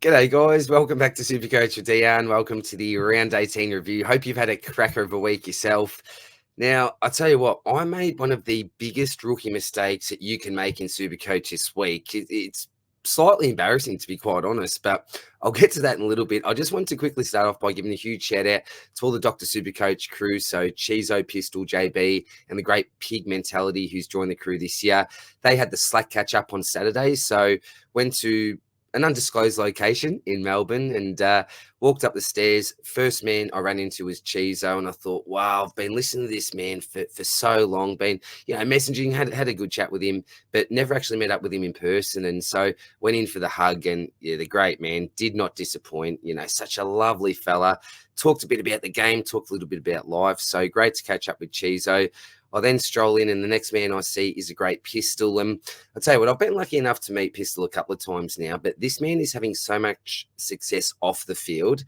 G'day, guys. Welcome back to Supercoach with Dion. Welcome to the Round 18 review. Hope you've had a cracker of a week yourself. Now, I tell you what, I made one of the biggest rookie mistakes that you can make in Supercoach this week. It's slightly embarrassing, to be quite honest, but I'll get to that in a little bit. I just wanted to quickly start off by giving a huge shout out to all the Dr. Supercoach crew. So, Chizo, Pistol, JB, and the great Pig Mentality who's joined the crew this year. They had the Slack catch up on Saturday. So, went to an undisclosed location in Melbourne and walked up the stairs. First man I ran into was Chizo, and I thought, wow, I've been listening to this man for so long, been, messaging, had a good chat with him, but never actually met up with him in person. And so went in for the hug, and the great man did not disappoint. Such a lovely fella. Talked a bit about the game, talked a little bit about life. So great to catch up with Chizo. I then stroll in, and the next man I see is a great Pistol. And I'll tell you what, I've been lucky enough to meet Pistol a couple of times now, but this man is having so much success off the field.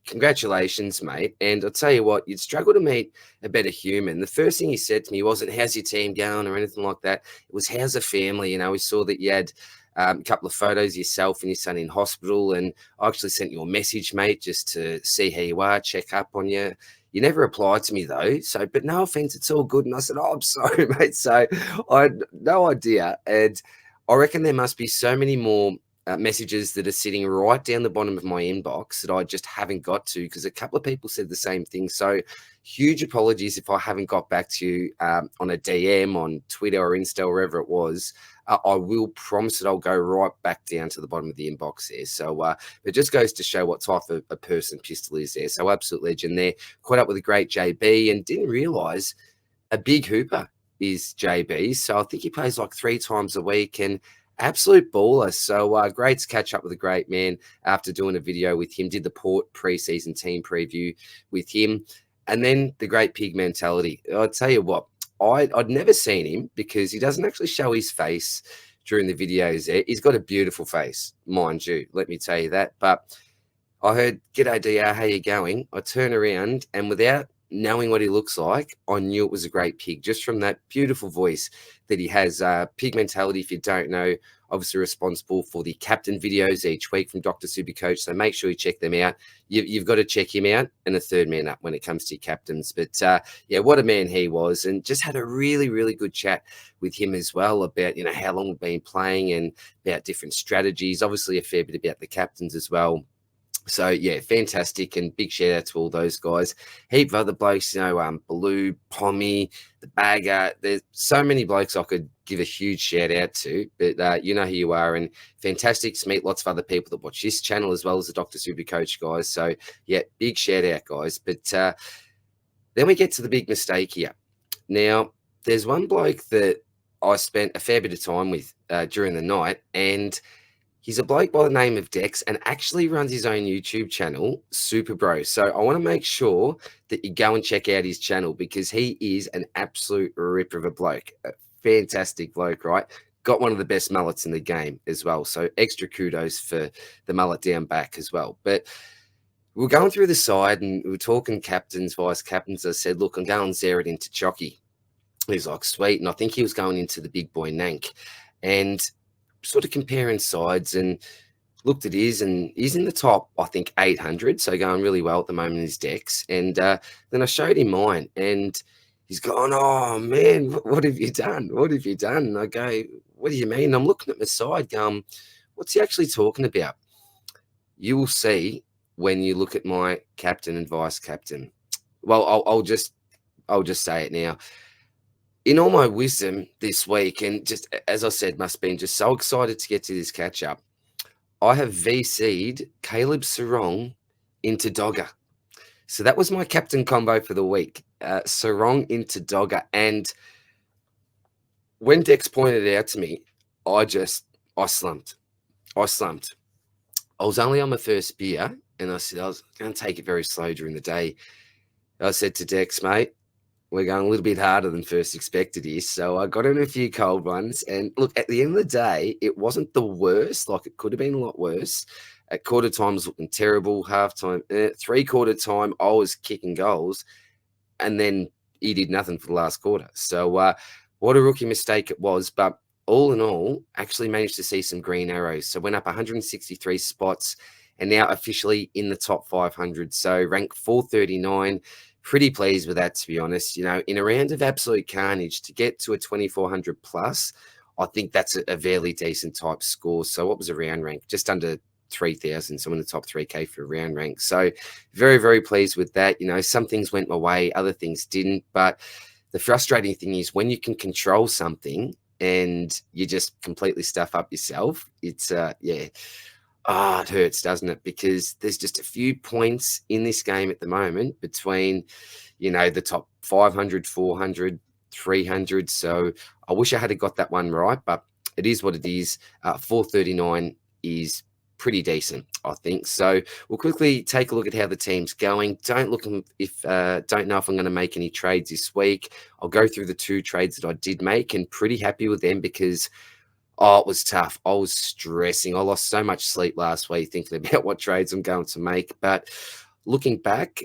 Congratulations, mate. And I'll tell you what, you'd struggle to meet a better human. The first thing he said to me wasn't, how's your team going or anything like that. It was, how's the family? We saw that you had a couple of photos of yourself and your son in hospital, and I actually sent you a message, mate, just to see how you are, check up on you. You never replied to me though, but no offense, it's all good. And I said, oh, I'm sorry, mate. So I had no idea. And I reckon there must be so many more messages that are sitting right down the bottom of my inbox that I just haven't got to, because a couple of people said the same thing. So huge apologies if I haven't got back to you on a DM on Twitter or Insta or wherever it was. I will promise that I'll go right back down to the bottom of the inbox there. So it just goes to show what type of a person Pistol is there. So absolute legend there. Caught up with a great JB and didn't realise a big hooper is JB. So I think he plays like 3 times a week and absolute baller. So great to catch up with a great man after doing a video with him. Did the Port preseason team preview with him. And then the great Pig Mentality. I'll tell you what, I'd never seen him because he doesn't actually show his face during the videos there. He's got a beautiful face, mind you, let me tell you that. But I heard, g'day DR, how you going? I turn around and without knowing what he looks like, I knew it was a great pig just from that beautiful voice that he has. Pig Mentality, if you don't know, obviously responsible for the captain videos each week from Dr. Supercoach. So make sure you check them out. You've got to check him out and a third man up when it comes to your captains. But yeah, what a man he was, and just had a really, really good chat with him as well about, how long we've been playing and about different strategies. Obviously a fair bit about the captains as well. So, yeah, fantastic, and big shout out to all those guys. Heap of other blokes, Baloo, Pommy, the Bagger. There's so many blokes I could give a huge shout out to, but you know who you are, and fantastic to meet lots of other people that watch this channel as well as the Dr. Supercoach guys. So, yeah, big shout out, guys. But then we get to the big mistake here. Now, there's one bloke that I spent a fair bit of time with during the night, and he's a bloke by the name of Dex and actually runs his own YouTube channel, Super Bro. So I want to make sure that you go and check out his channel because he is an absolute ripper of a bloke. A fantastic bloke, right? Got one of the best mullets in the game as well. So extra kudos for the mullet down back as well. But we're going through the side and we're talking captains, vice captains. I said, look, I'm going Zerad into Chocky. He's like, sweet. And I think he was going into the big boy Nank. And sort of comparing sides and looked at his, and he's in the top, I think, 800, so going really well at the moment in his decks. And then I showed him mine, and he's gone, oh, man, what have you done? What have you done? And I go, what do you mean? I'm looking at my side going, what's he actually talking about? You will see when you look at my captain and vice captain. Well, I'll just say it now. In all my wisdom this week, and just as I said, must have been just so excited to get to this catch up, I have VC'd Caleb Sarong into Dogger. So that was my captain combo for the week, Sarong into Dogger. And when Dex pointed it out to me, I slumped. I was only on my first beer, and I said I was going to take it very slow during the day. I said to Dex, mate, we're going a little bit harder than first expected here. So I got in a few cold ones. And look, at the end of the day, it wasn't the worst. Like, it could have been a lot worse. At quarter time, it was looking terrible. Halftime, 3/4 time, I was kicking goals. And then he did nothing for the last quarter. So what a rookie mistake it was. But all in all, actually managed to see some green arrows. So went up 163 spots and now officially in the top 500. So rank 439. Pretty pleased with that, to be honest. In a round of absolute carnage to get to a 2400 plus, I think that's a fairly decent type score. So what was a round rank? Just under 3,000, so in the top 3K for a round rank. So very, very pleased with that. Some things went my way, other things didn't. But the frustrating thing is when you can control something and you just completely stuff up yourself, it's yeah. It hurts, doesn't it? Because there's just a few points in this game at the moment between, the top 500, 400, 300. So I wish I had got that one right, but it is what it is. 439 is pretty decent, I think. So we'll quickly take a look at how the team's going. Don't know if I'm going to make any trades this week. I'll go through the 2 trades that I did make and pretty happy with them because it was tough. I was stressing. I lost so much sleep last week thinking about what trades I'm going to make. But looking back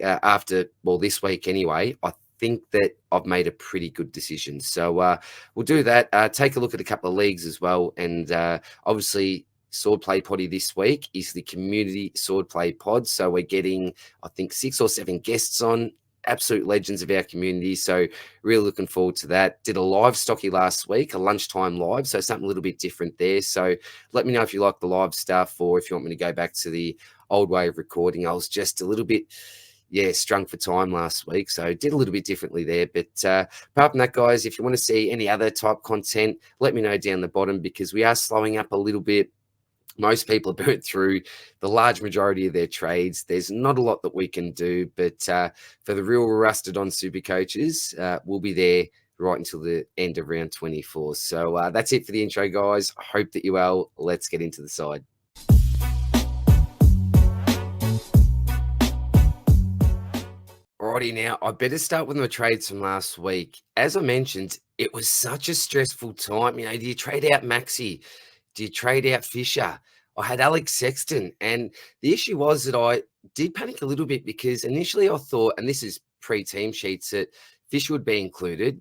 this week anyway, I think that I've made a pretty good decision. So we'll do that. Take a look at a couple of leagues as well. And obviously, Swordplay Poddy this week is the community Swordplay pod. So we're getting, I think, 6 or 7 guests on. Absolute legends of our community. So really looking forward to that. Did a live stocky last week, a lunchtime live. So something a little bit different there. So let me know if you like the live stuff or if you want me to go back to the old way of recording. I was just a little bit, strung for time last week. So did a little bit differently there. But apart from that, guys, if you want to see any other type content, let me know down the bottom because we are slowing up a little bit. Most people have burnt through the large majority of their trades. There's not a lot that we can do, but for the real rusted on super coaches, we'll be there right until the end of round 24. So that's it for the intro, guys. I hope that you're well. Let's get into the side. Alrighty, now I better start with my trades from last week. As I mentioned, it was such a stressful time. Do you trade out Maxi? Do you trade out Fisher? I had Alex Sexton, and the issue was that I did panic a little bit because initially I thought, and this is pre-team sheets, that Fisher would be included.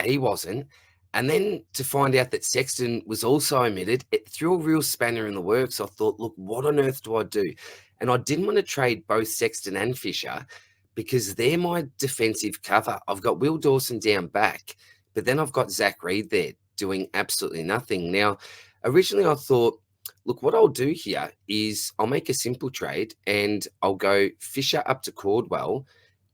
He wasn't. And then to find out that Sexton was also omitted, it threw a real spanner in the works. I thought, look, what on earth do I do? And I didn't want to trade both Sexton and Fisher because they're my defensive cover. I've got Will Dawson down back, but then I've got Zach Reed there doing absolutely nothing. Now, originally I thought, look, what I'll do here is I'll make a simple trade and I'll go Fisher up to Cordwell.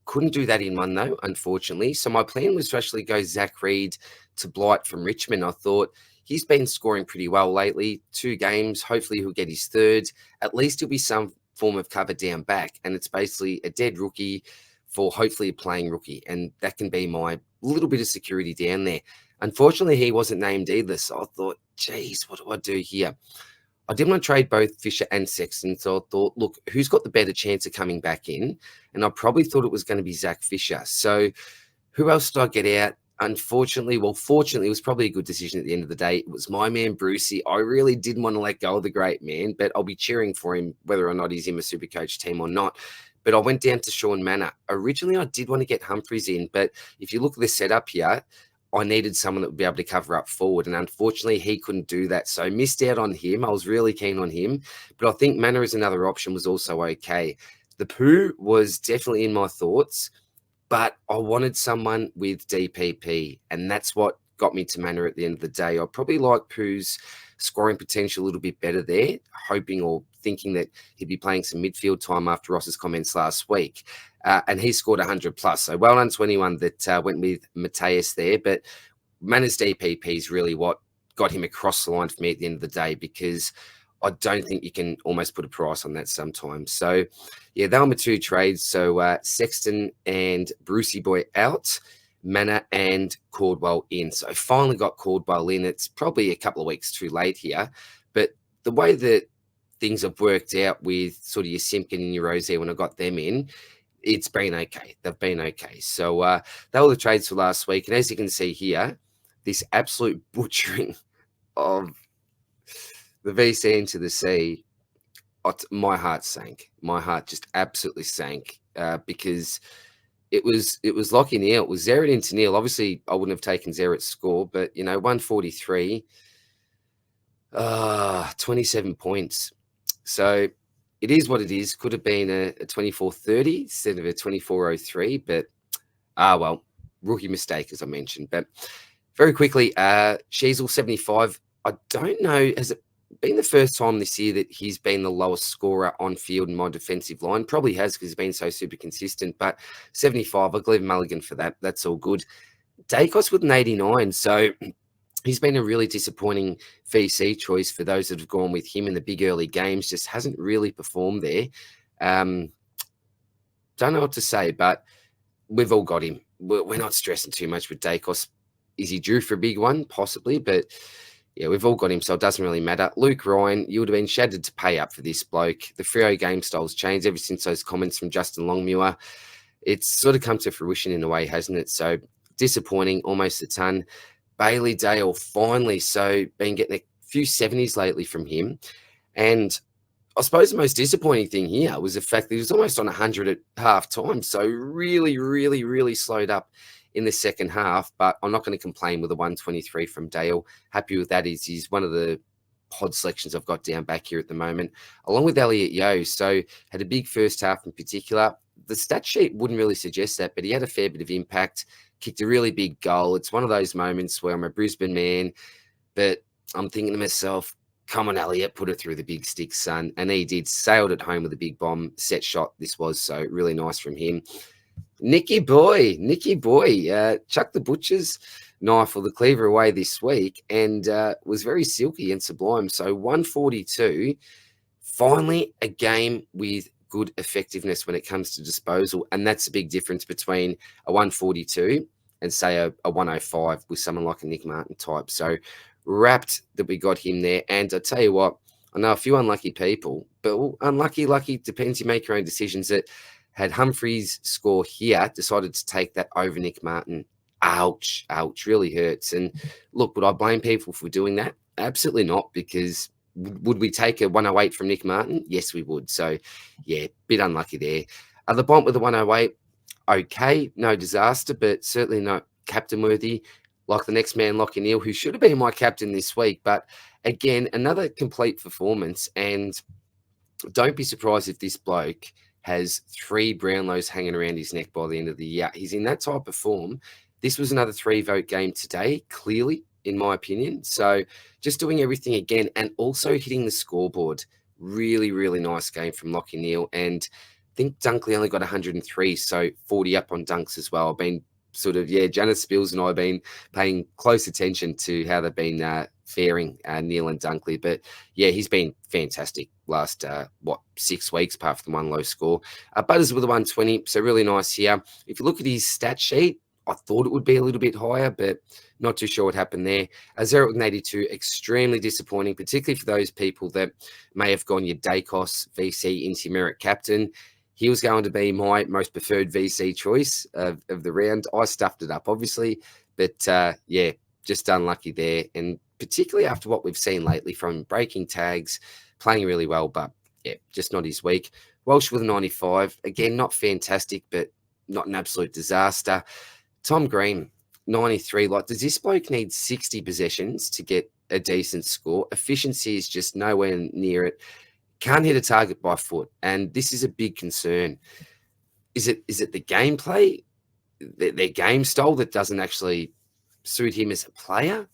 Couldn't do that in one though, unfortunately. So my plan was to actually go Zach Reed to Blight from Richmond. I thought he's been scoring pretty well lately. 2 games. Hopefully he'll get his 3rd. At least he'll be some form of cover down back. And it's basically a dead rookie for hopefully a playing rookie. And that can be my little bit of security down there. Unfortunately, he wasn't named either. So I thought, geez, what do I do here? I didn't want to trade both Fisher and Sexton. So I thought, look, who's got the better chance of coming back in? And I probably thought it was going to be Zach Fisher. So who else did I get out? Unfortunately, fortunately, it was probably a good decision at the end of the day. It was my man, Brucey. I really didn't want to let go of the great man, but I'll be cheering for him whether or not he's in my Supercoach team or not. But I went down to Sean Manor. Originally, I did want to get Humphreys in, but if you look at the setup here, I needed someone that would be able to cover up forward. And unfortunately, he couldn't do that. So I missed out on him. I was really keen on him. But I think Manor as another option was also okay. The Pooh was definitely in my thoughts, but I wanted someone with DPP. And that's what got me to Manor at the end of the day. I probably like Pooh's scoring potential a little bit better there, hoping or thinking that he'd be playing some midfield time after Ross's comments last week. And he scored 100 plus. So well done to anyone that went with Mateus there. But Manor's DPP is really what got him across the line for me at the end of the day, because I don't think you can almost put a price on that sometimes. So, yeah, they were my 2 trades. So Sexton and Brucey Boy out, Manor and Cordwell in. So I finally got Cordwell in. It's probably a couple of weeks too late here. But the way that things have worked out with sort of your Simpkin and your Rosier when I got them in, it's been okay. They've been okay. So they were the trades for last week. And as you can see here, this absolute butchering of the VC into the C, my heart sank. My heart just absolutely sank because it was Lockie Neal. It was Zerrett into Neal. Obviously, I wouldn't have taken Zerrett's score, but, 143, 27 points. So it is what it is. Could have been a 24.30 instead of a 24.03, but well, rookie mistake, as I mentioned. But very quickly, Sheasel 75. I don't know, has it been the first time this year that he's been the lowest scorer on field in my defensive line? Probably has, because he's been so super consistent. But 75, I'll leave Mulligan for that. That's all good. Dacos with an 89. So he's been a really disappointing VC choice for those that have gone with him in the big early games. Just hasn't really performed there. Don't know what to say, but we've all got him. We're not stressing too much with Dacos. Is he due for a big one? Possibly, but yeah, we've all got him, so it doesn't really matter. Luke Ryan, you would have been shattered to pay up for this bloke. The Freo game style's changed ever since those comments from Justin Longmuir. It's sort of come to fruition in a way, hasn't it? So disappointing, almost a ton. Bailey Dale, finally, so been getting a few 70s lately from him. And I suppose the most disappointing thing here was the fact that he was almost on 100 at half time. So really, really, really slowed up in the second half. But I'm not going to complain with a 123 from Dale. Happy with that. He's one of the pod selections I've got down back here at the moment, along with Elliot Yeo. So had a big first half in particular. The stat sheet wouldn't really suggest that, but he had a fair bit of impact, kicked a really big goal. It's one of those moments where I'm a Brisbane man, but I'm thinking to myself, come on, Elliot, put it through the big stick, son. And he did. Sailed at home with a big bomb, set shot this was, so really nice from him. Nicky boy, chucked the butcher's knife or the cleaver away this week and was very silky and sublime. So 142, finally a game with good effectiveness when it comes to disposal. And that's a big difference between a 142 and say a 105 with someone like a Nick Martin type. So wrapped that we got him there. And I tell you what, I know a few unlucky people, but unlucky, lucky, depends. You make your own decisions. That had Humphreys score here, decided to take that over Nick Martin. Ouch, really hurts. And look, would I blame people for doing that? Absolutely not, because would we take a 108 from Nick Martin? Yes, we would. So, yeah, bit unlucky there. The bomb with the 108, okay, no disaster, but certainly not captain worthy. Like the next man, Lachie Neale, who should have been my captain this week. But again, another complete performance. And don't be surprised if this bloke has 3 Brownlows hanging around his neck by the end of the year. He's in that type of form. This was another 3-vote game today, clearly, in my opinion. So just doing everything again and also hitting the scoreboard. Really, really nice game from Lachie Neale. And I think Dunkley only got 103, so 40 up on Dunks as well. I've been Janice Spills and I have been paying close attention to how they've been faring, Neil and Dunkley. But yeah, he's been fantastic last 6 weeks, apart from the one low score. Butters with a 120, so really nice here. If you look at his stat sheet, I thought it would be a little bit higher, but not too sure what happened there. Zero with an 82, extremely disappointing, particularly for those people that may have gone your Dacos VC into merit captain. He was going to be my most preferred VC choice of the round. I stuffed it up, obviously, but yeah, just unlucky there. And particularly after what we've seen lately from breaking tags, playing really well, but yeah, just not his week. Walsh with a 95. Again, not fantastic, but not an absolute disaster. Tom Green, 93. Like, does this bloke need 60 possessions to get a decent score? Efficiency is just nowhere near it. Can't hit a target by foot, and this is a big concern. Is it the gameplay, their game style that doesn't actually suit him as a player?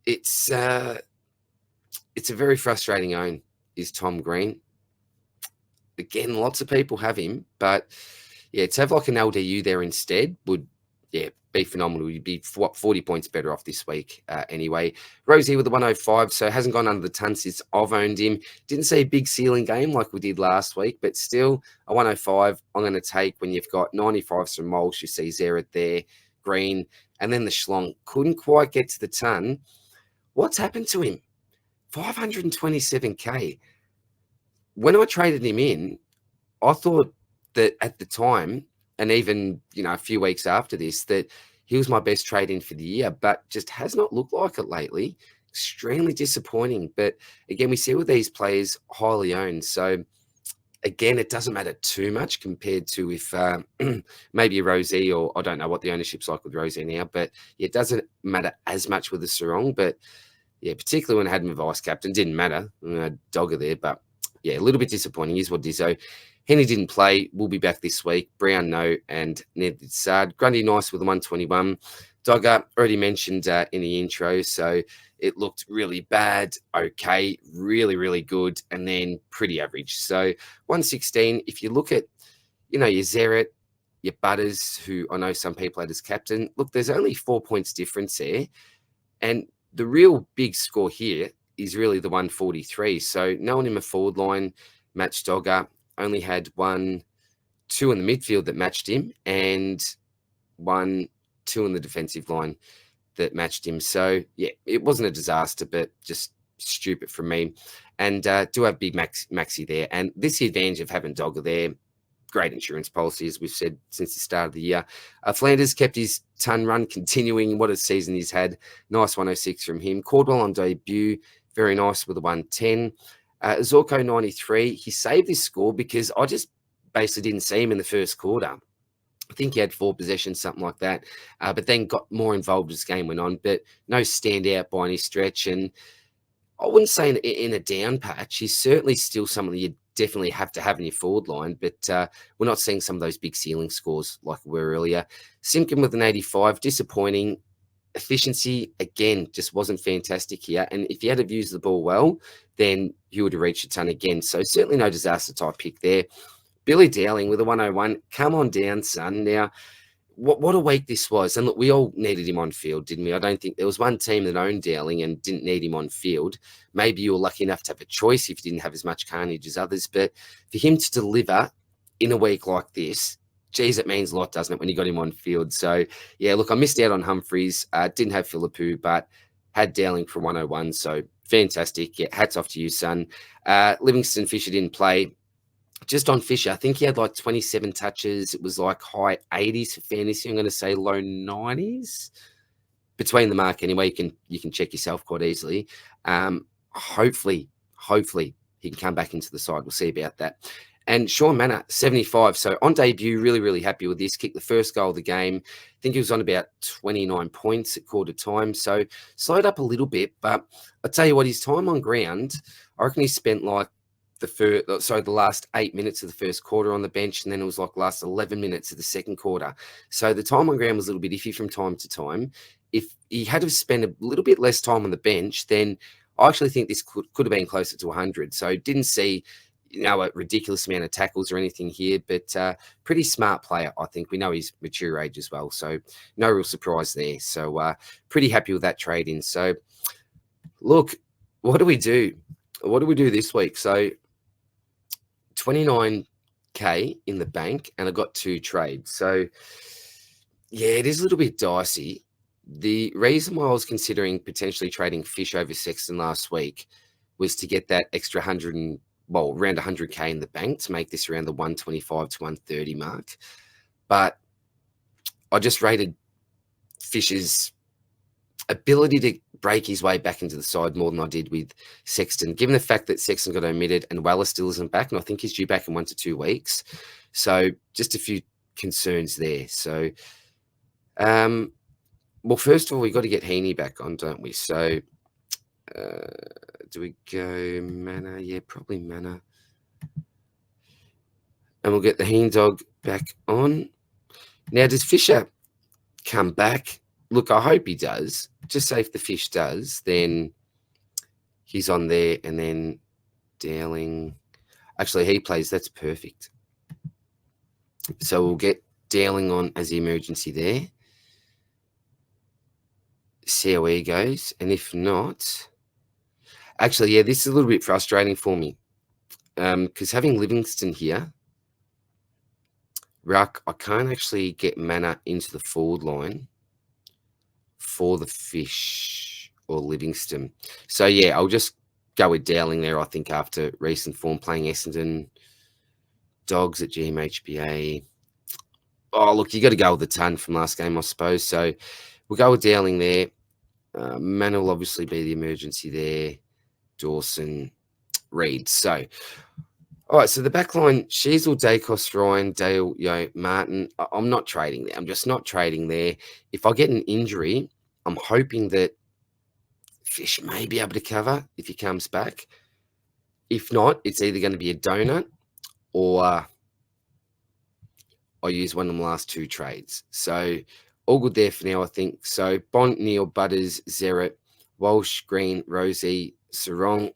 It's a very frustrating own, is Tom Green. Again, lots of people have him, but yeah, to have like an LDU there instead would be phenomenal. You'd be 40 points better off this week anyway. Rosie with the 105, so hasn't gone under the ton since I've owned him. Didn't see a big ceiling game like we did last week, but still a 105 I'm going to take when you've got 95s from Walsh. You see Zeret there, Green, and then the Schlong. Couldn't quite get to the ton. What's happened to him? 527k. When I traded him in, I thought that at the time, and even, a few weeks after this, that he was my best trade in for the year, but just has not looked like it lately. Extremely disappointing. But again, we see with these players highly owned. So again, it doesn't matter too much compared to if maybe a Rosie, or I don't know what the ownership's like with Rosie now, but it doesn't matter as much with a Sarong. But yeah, particularly when I had him vice captain, didn't matter. I had Dogger there, but yeah, a little bit disappointing is what it is. So Henry didn't play. We'll be back this week. Brown, no, and Ned did sad. Grundy, nice with a 121. Dogger, already mentioned in the intro, so it looked really bad, okay, really, really good, and then pretty average. So 116, if you look at, your Zeret, your Butters, who I know some people had as captain, look, there's only 4 points difference there. And the real big score here is really the 143. So no one in the forward line matched Dogger, only had 1, 2 in the midfield that matched him, and 1, 2 in the defensive line that matched him. So, yeah, it wasn't a disaster, but just stupid from me. And do have big Maxi there. And this is the advantage of having Dogger there. Great insurance policy, as we've said since the start of the year. Flanders kept his ton run continuing. What a season he's had. Nice 106 from him. Caldwell on debut. Very nice with a 110. Zorko 93. He saved his score because I just basically didn't see him in the first quarter. I think he had 4 possessions, something like that, but then got more involved as the game went on, but no standout by any stretch. And I wouldn't say in a down patch. He's certainly still someone that you definitely have to have in your forward line, but we're not seeing some of those big ceiling scores like we were earlier. Simpkin with an 85, disappointing. Efficiency, again, just wasn't fantastic here. And if he had have used the ball well, then he would have reached a ton again. So certainly no disaster type pick there. Billy Dowling with a 101. Come on down, son. Now, what a week this was. And look, we all needed him on field, didn't we? I don't think there was one team that owned Dowling and didn't need him on field. Maybe you were lucky enough to have a choice if you didn't have as much carnage as others. But for him to deliver in a week like this, geez, it means a lot, doesn't it, when you got him on field? So, yeah, look, I missed out on Humphreys. Didn't have Philippou, but had Dowling for 101. So, fantastic. Yeah, hats off to you, son. Livingston Fisher didn't play. Just on Fisher, I think he had like 27 touches. It was like high 80s for fantasy. I'm going to say low 90s between the mark. Anyway, you can check yourself quite easily. Hopefully he can come back into the side. We'll see about that. And Sean Manor, 75. So on debut, really, really happy with this. Kicked the first goal of the game. I think he was on about 29 points at quarter time. So slowed up a little bit. But I'll tell you what, his time on ground, I reckon he spent like the last 8 minutes of the first quarter on the bench, and then it was like last 11 minutes of the second quarter. So the time on ground was a little bit iffy from time to time. If he had to spend a little bit less time on the bench, then I actually think this could have been closer to 100. So didn't see, a ridiculous amount of tackles or anything here, but pretty smart player, I think. We know he's mature age as well, so no real surprise there. So pretty happy with that trade in. So look, what do we do? What do we do this week? So 29K in the bank, and I got 2 trades. So, yeah, it is a little bit dicey. The reason why I was considering potentially trading Fish over Sexton last week was to get that extra around 100K in the bank to make this around the 125 to 130 mark. But I just rated Fish's ability to break his way back into the side more than I did with Sexton, given the fact that Sexton got omitted and Weller still isn't back, and I think he's due back in 1 to 2 weeks. So just a few concerns there. So, well, first of all, we got to get Heaney back on, don't we? So do we go Manor? Yeah, probably Manor. And we'll get the Heen Dog back on. Now, does Fisher come back? Look, I hope he does. Just say if the Fish does, then he's on there, and then Dowling. Actually, he plays. That's perfect. So we'll get Dowling on as the emergency there. See how he goes. And if not, actually, yeah, this is a little bit frustrating for me. Because having Livingston here, Ruck, I can't actually get Manor into the forward line for the Fish or Livingston. So, yeah, I'll just go with Dowling there, I think, after recent form, playing Essendon, Dogs at GMHBA. Oh, look, you got to go with the ton from last game, I suppose. So we'll go with Dowling there. Manor will obviously be the emergency there. Dawson, Reed. So, all right, so the back line, Sheasel, Dacos, Ryan, Dale, Martin. I'm not trading there. I'm just not trading there. If I get an injury, I'm hoping that Fish may be able to cover if he comes back. If not, it's either going to be a donut or I use one of the last 2 trades. So all good there for now, I think. So Bont, Neil, Butters, Zeret, Walsh, Green, Rosie, Sarong.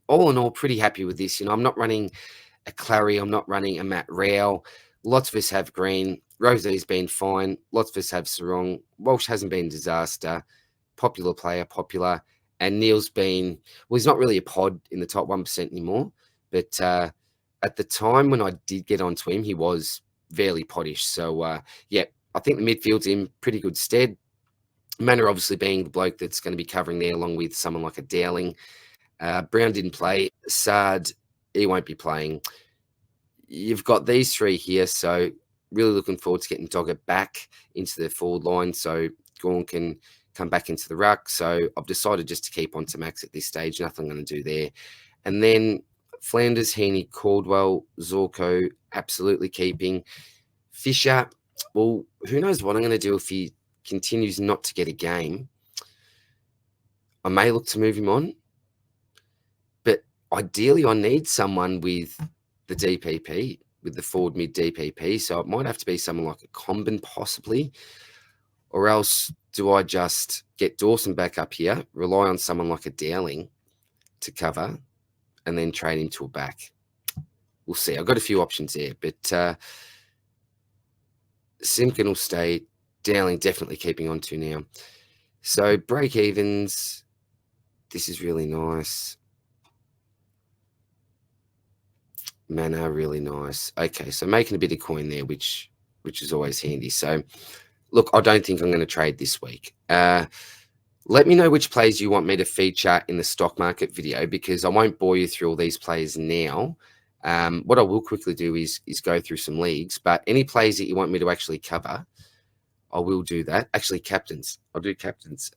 All in all, pretty happy with this. I'm not running a Clary. I'm not running a Matt Rao. Lots of us have Green. Rosie's been fine. Lots of us have Sarong. Walsh hasn't been a disaster. Popular player, popular. And Neil's been, well, he's not really a pod in the top 1% anymore. But at the time when I did get onto him, he was fairly poddish. So, yeah, I think the midfield's in pretty good stead. Manor obviously being the bloke that's going to be covering there along with someone like a Dowling. Brown didn't play. Sard, he won't be playing. You've got these 3 here, so really looking forward to getting Dogger back into the forward line so Gawn can come back into the ruck. So I've decided just to keep on to Max at this stage. Nothing I'm going to do there. And then Flanders, Heaney, Caldwell, Zorko, absolutely keeping. Fisher, well, who knows what I'm going to do if he continues not to get a game. I may look to move him on. But ideally, I need someone with the DPP, with the forward mid DPP. So it might have to be someone like a Combin possibly. Or else do I just get Dawson back up here, rely on someone like a Dowling to cover, and then trade into a back? We'll see. I've got a few options there, but Simpkin will stay. Dowling definitely keeping on to now. So break evens. This is really nice. Mana, really nice. Okay, so making a bit of coin there, which is always handy. So look, I don't think I'm going to trade this week. Let me know which plays you want me to feature in the stock market video, because I won't bore you through all these plays now. What I will quickly do is go through some leagues, but any plays that you want me to actually cover, I will do that. Actually, captains. I'll do captains.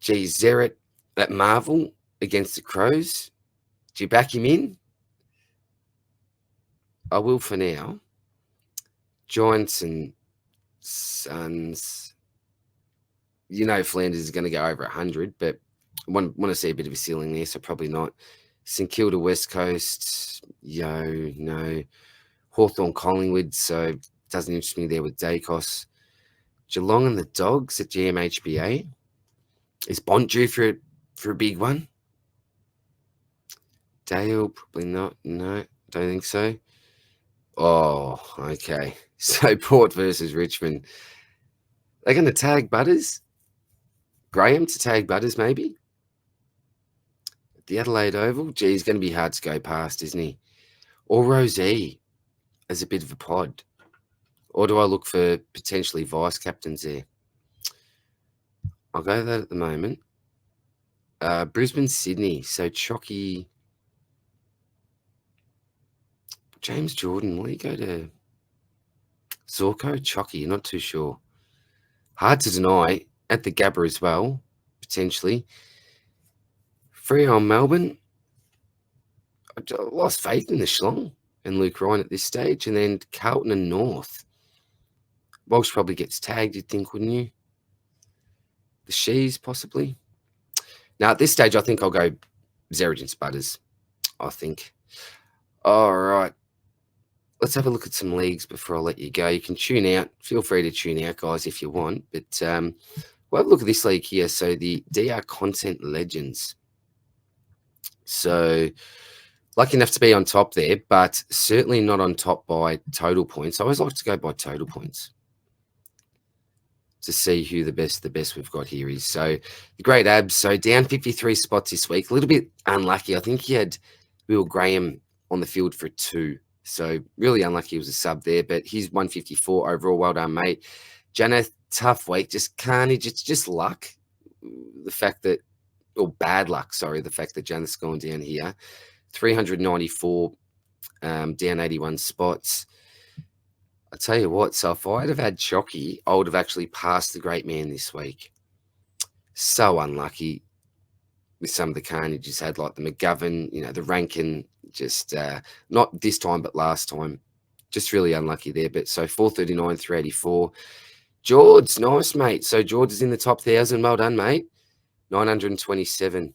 Zeret at Marvel against the Crows. Do you back him in? I will for now. Giants and Suns. Flanders is going to go over 100, but I want to see a bit of a ceiling there, so probably not. St Kilda, West Coast. No. Hawthorn, Collingwood, so doesn't interest me there with Dacos. Geelong and the Dogs at GMHBA. Is Bont due for a big one? Dale, probably not. No, don't think so. Oh, okay. So Port versus Richmond. They're going to tag Butters? Graham to tag Butters, maybe? The Adelaide Oval? Gee, he's going to be hard to go past, isn't he? Or Rosie as a bit of a pod. Or do I look for potentially vice captains there? I'll go that at the moment. Brisbane, Sydney. So Chocky. James Jordan, will he go to Zorko? Chocky, not too sure. Hard to deny. At the Gabba as well, potentially. Freo on Melbourne. I lost faith in the Schlong and Luke Ryan at this stage. And then Carlton and North. Walsh probably gets tagged, you'd think, wouldn't you? The Shees, possibly. Now, at this stage, I think I'll go Zerridge and Sputters, I think. All right. Let's have a look at some leagues before I let you go. You can tune out. Feel free to tune out, guys, if you want. But we'll have a look at this league here. So the DR Content Legends. So lucky enough to be on top there, but certainly not on top by total points. I always like to go by total points to see who the best we've got here is. So the great abs. So down 53 spots this week. A little bit unlucky. I think he had Will Graham on the field for 2. So really unlucky he was a sub there, but he's 154 overall. Well done, mate. Janeth, tough week. Just carnage. It's just luck. The fact that, or bad luck, sorry, the fact that Janeth's gone down here. 394, down 81 spots. I tell you what, so if I'd have had Chocky, I would have actually passed the great man this week. So unlucky with some of the carnage he's had, like the McGovern, the Rankin, just not this time, but last time. Just really unlucky there. But so 439, 384. George, nice, mate. So George is in the top 1,000. Well done, mate. 927.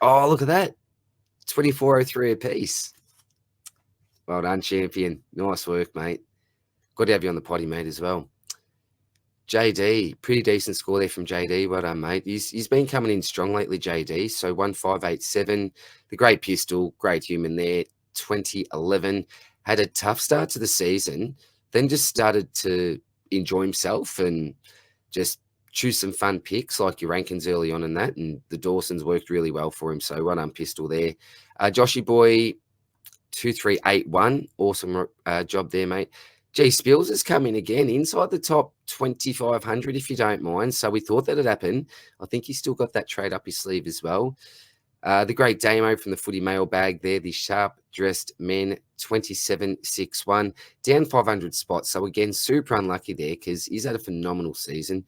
Oh, look at that. 2403 apiece. Well done, champion. Nice work, mate. Good to have you on the potty, mate, as well. JD, pretty decent score there from JD. Well done, mate. He's been coming in strong lately, JD. So 1587, the great pistol, great human there. 2011, had a tough start to the season, then just started to enjoy himself and just choose some fun picks like your Rankins early on in that. And the Dawsons worked really well for him. So well done, pistol there. Joshy boy, 2381. Awesome job there, mate. Gee, Spills has come in again inside the top 2,500, if you don't mind. So we thought that'd happen. I think he's still got that trade up his sleeve as well. The great Damo from the footy mailbag there, the sharp dressed men, 2761, down 500 spots. So again, super unlucky there because he's had a phenomenal season.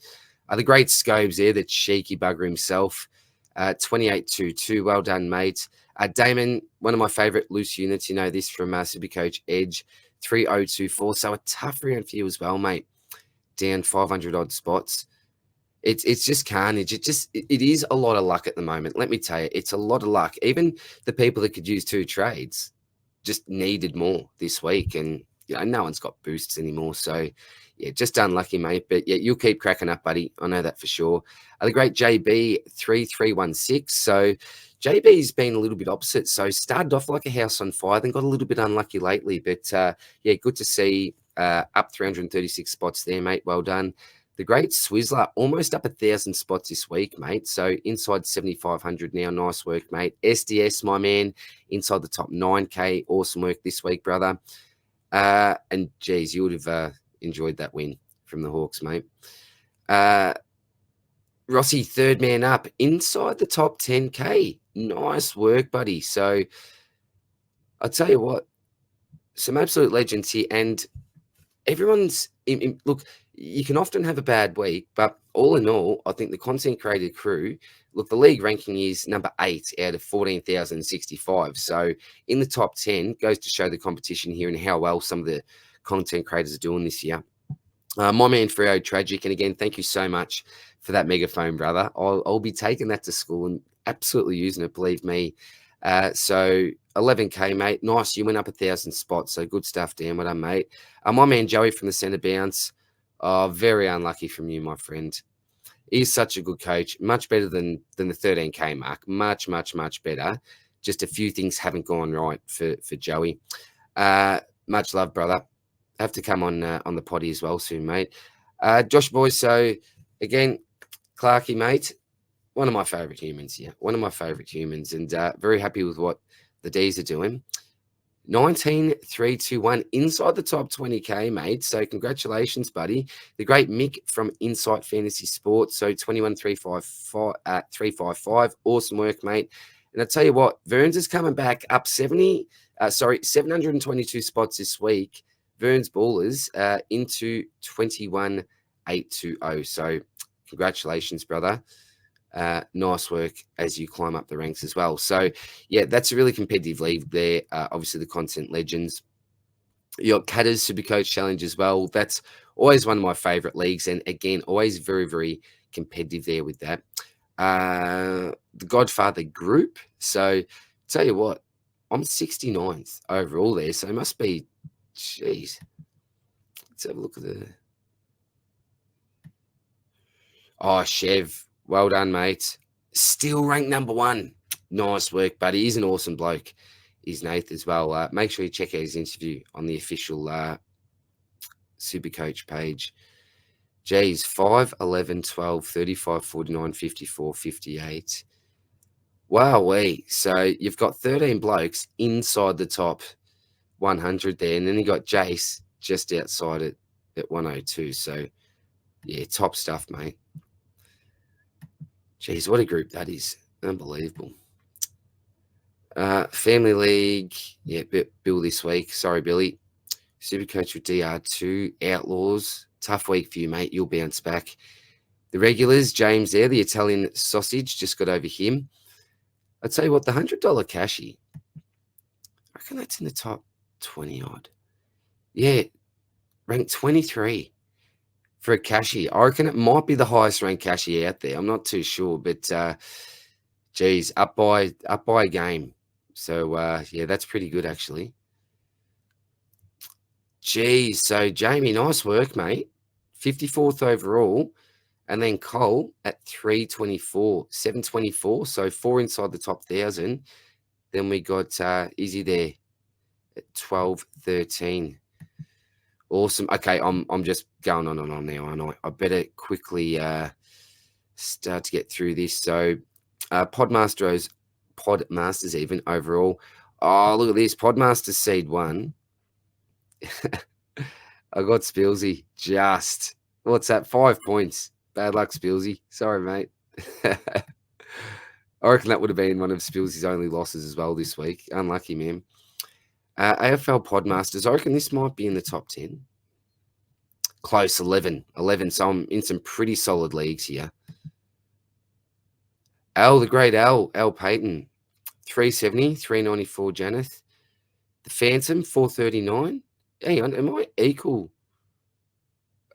The great Scobes there, the cheeky bugger himself, 2822. Well done, mate. Damon, one of my favourite loose units, you know this from Supercoach Edge, 3024. So a tough round for you as well, mate. Down 500 odd spots. It's just carnage. It is a lot of luck at the moment. Let me tell you, it's a lot of luck. Even the people that could use 2 trades just needed more this week, and you know no one's got boosts anymore. So yeah, just unlucky, mate. But yeah, you'll keep cracking up, buddy. I know that for sure. The great JB 3316. So JB's been a little bit opposite. So started off like a house on fire, then got a little bit unlucky lately. But yeah, good to see up 336 spots there, mate. Well done. The great Swizzler, almost up 1,000 spots this week, mate. So inside 7,500 now. Nice work, mate. SDS, my man, inside the top 9K. Awesome work this week, brother. And geez, you would have enjoyed that win from the Hawks, mate. Rossi, third man up, inside the top 10K. Nice work, buddy. So I'll tell you what, some absolute legends here. And everyone's look, you can often have a bad week, but all in all, I think the content creator crew, look, the league ranking is number 8 out of 14,065. So in the top 10 goes to show the competition here and how well some of the content creators are doing this year. My man Frio, tragic. And again, thank you so much for that megaphone, brother. I'll be taking that to school and absolutely using it, believe me. So 11K, mate. Nice. You went up 1,000 spots. So good stuff, Dan. Well done, mate. My man Joey from the centre bounce. Very unlucky from you, my friend. He's such a good coach. Much better than the 13K mark. Much, much, much better. Just a few things haven't gone right for Joey. Much love, brother. Have to come on the potty as well soon, mate. Josh boys. So again, Clarky, mate. One of my favourite humans here. One of my favourite humans, and very happy with what the D's are doing. 19,321 inside the top 20K, mate. So congratulations, buddy. The great Mick from Insight Fantasy Sports. So 21,355. Awesome work, mate. And I tell you what, Verns is coming back up 722 spots this week. Verns Ballers into 21,820. So congratulations, brother. Nice work as you climb up the ranks as well. So yeah, that's a really competitive league there. Obviously the content legends. You got Catters Supercoach Challenge as well. That's always one of my favorite leagues, and again, always very, very competitive there with that. The Godfather group. So tell you what, I'm 69th overall there. So it must be, jeez. Let's have a look at the. Oh, Chev. Well done, mate. Still ranked number 1. Nice work, buddy. He's an awesome bloke. He's Nath as well. Make sure you check out his interview on the official Supercoach page. Geez, 5, 11, 12, 35, 49, 54, 58. Wowee. So you've got 13 blokes inside the top 100 there. And then you got Jace just outside it at 102. So, yeah, top stuff, mate. Jeez, what a group that is. Unbelievable. Family League. Yeah, Bill this week. Sorry, Billy. Supercoach with DR2. Outlaws. Tough week for you, mate. You'll bounce back. The regulars, James there, the Italian sausage, just got over him. I'd tell you what, the $100 cashy, I reckon that's in the top 20 odd. Yeah, ranked 23 for a cashy. I reckon it might be the highest ranked cashy out there. I'm not too sure, but Geez, up by a game. So yeah, that's pretty good actually. Geez, so Jamie, nice work, mate. 54th overall. And then Cole at 324, 724. So 4 inside the top 1,000. Then we got Izzy there at 1213. Awesome. Okay, I'm just going on and on now, and I better quickly start to get through this. So Podmasters even overall. Oh, look at this. Podmasters seed 1. I got Spilsy. Just what's that? 5 points. Bad luck, Spilsy. Sorry, mate. I reckon that would have been one of Spilsy's only losses as well this week. Unlucky, man. AFL Podmasters. I reckon this might be in the top 10. Close, 11. 11. So I'm in some pretty solid leagues here. Al, the great Al Payton. 370, 394 Janeth. The Phantom, 439. Hang on, am I equal?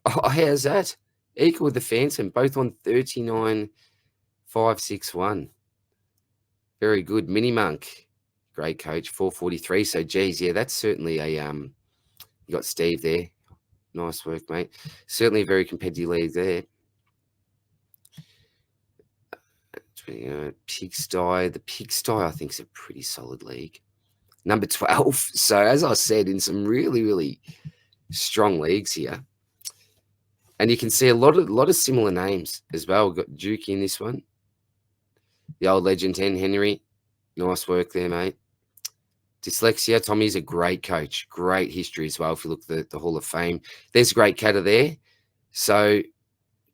Oh, how's that? Equal with the Phantom, both on 39,561. Very good. Mini Monk, great coach, 443. So, geez, yeah, that's certainly a you got Steve there. Nice work, mate. Certainly a very competitive league there. Pigsty. The Pigsty, I think, is a pretty solid league. Number 12. So, as I said, in some really, really strong leagues here. And you can see a lot of similar names as well. We've got Dukey in this one. The old legend, 10 Henry. Nice work there, mate. Dyslexia. Tommy's a great coach. Great history as well. If you look at the Hall of Fame. There's a great catter there. So,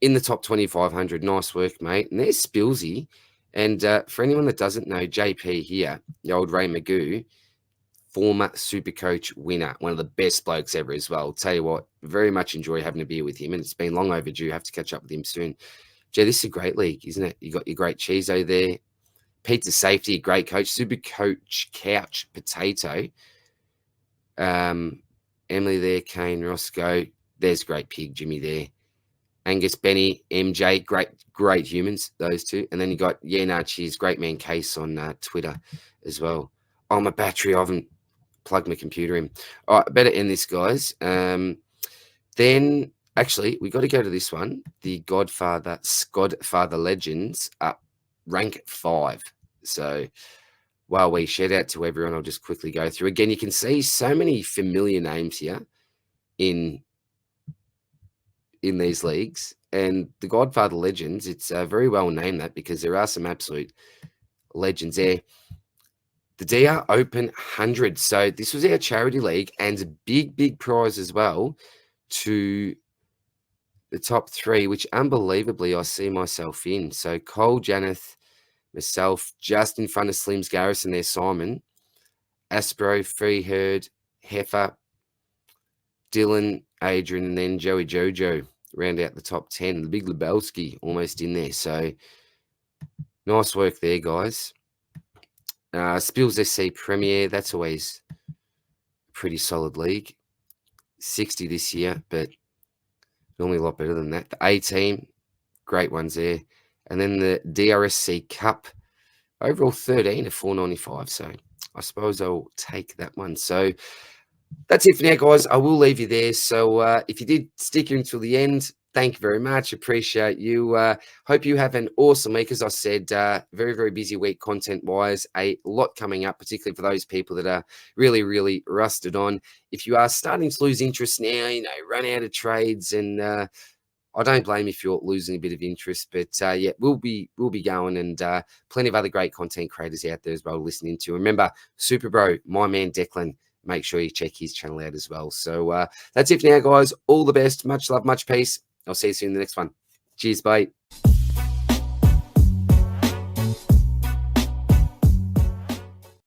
in the top 2,500. Nice work, mate. And there's Spilsy. And for anyone that doesn't know, JP here, the old Ray Magoo, former Supercoach winner, one of the best blokes ever as well. I'll tell you what, very much enjoy having a beer with him, and it's been long overdue. Have to catch up with him soon. Gee, this is a great league, isn't it? You got your great Cheezo there. Pizza Safety, great coach. Supercoach Couch Potato. Emily there, Kane, Roscoe. There's great pig, Jimmy there. Angus, Benny, MJ, great humans, those two. And then you got, cheers, great man Case on Twitter as well. Oh, my battery, I haven't plugged my computer in. All right, better end this, guys. Then, actually, we got to go to this one. The Godfather Legends up rank 5. So, while we shout out to everyone, I'll just quickly go through. Again, you can see so many familiar names here in these leagues. And the Godfather Legends, it's very well named that because there are some absolute legends there. The DR Open 100. So this was our charity league and a big prize as well to the top 3, which unbelievably I see myself in. So Cole, Janeth, myself, just in front of Slim's Garrison there, Simon, Aspro, Freeherd, Heifer, Dylan, Adrian, and then Joey Jojo round out the top 10. The big Lebelski almost in there. So nice work there, guys. Spills SC Premier, that's always a pretty solid league. 60 this year, but normally a lot better than that. The A-Team, great ones there. And then the DRSC Cup, overall 13 of 495. So I suppose I'll take that one. So that's it for now, guys. I will leave you there. So if you did stick here until the end, thank you very much. Appreciate you. Hope you have an awesome week. As I said, very busy week content-wise. A lot coming up, particularly for those people that are really rusted on. If you are starting to lose interest now, run out of trades, and I don't blame you if you're losing a bit of interest. But yeah, we'll be going, and plenty of other great content creators out there as well listening to. Remember, Super Bro, my man Declan. Make sure you check his channel out as well. So that's it for now, guys. All the best. Much love, much peace. I'll see you soon in the next one. Cheers, bye.